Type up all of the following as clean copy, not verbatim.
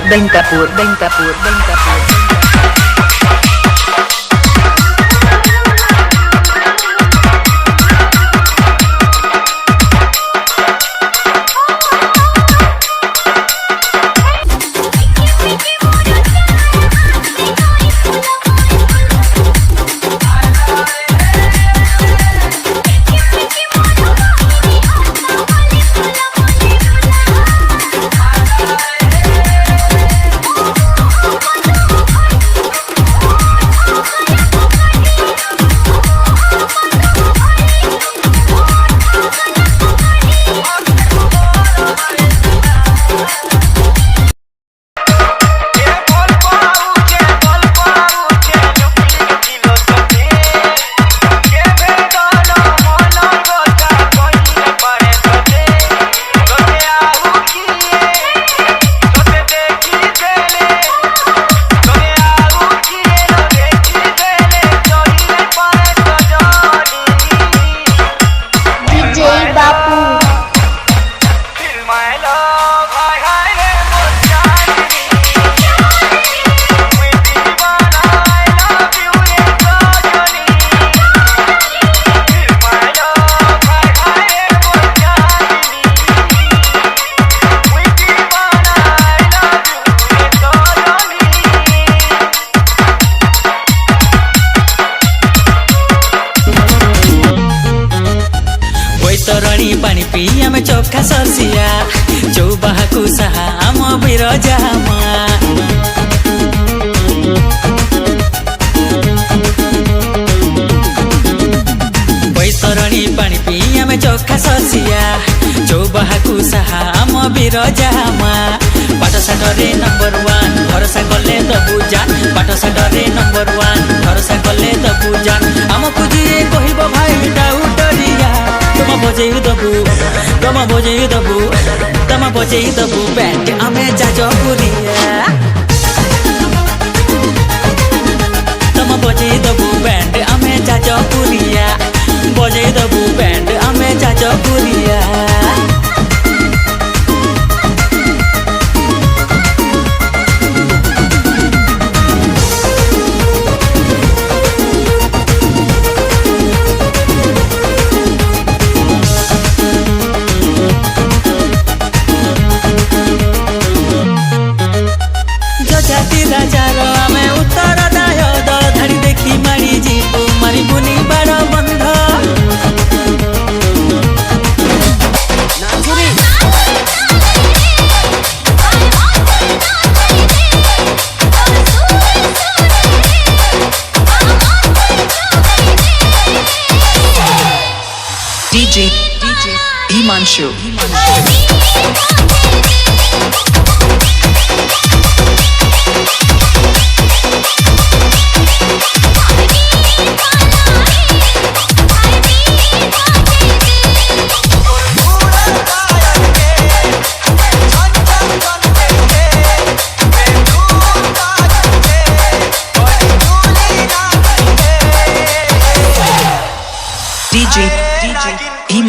Bentapur. तोरणी पानी पी आमे चोखा सरसिया चौबाहा कुसाहा आम बिरजामा बैतरणी पानी पी आमे चोखा सरसिया चौबाहा कुसाहा आम बिरजामा पाठशाठरे नंबर 1 भरोसा कले दबु जान पाठशाठरे नंबर 1 भरोसा कले दबु जान आमकु जिए कहिबो भाई डाउटरिया तमा बजेई दबु तमा बजेई दबु बैंड आमे जाजपुरिया तमा बजेई दबु बैंड आमे जाजपुरिया बजेई दबु बैंड आमे जाजपुरिया जाति राजार आमे उत्तर दाय धाड़ी देखी मारी जीवु मारी बुनी बार बंध DJ Himanshu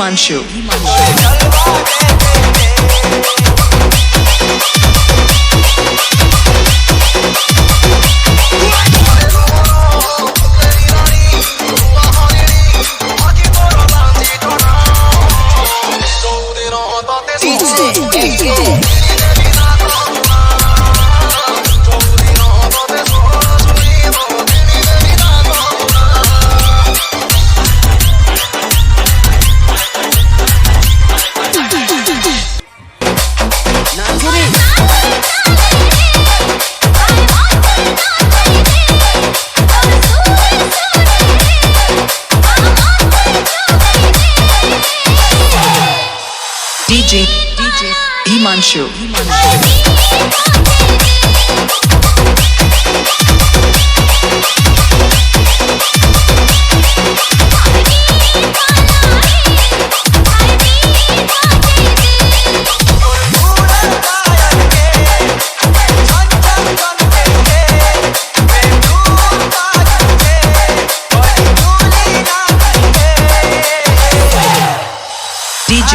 Himanshu DJ Himanshu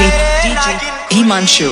DJ Himanshu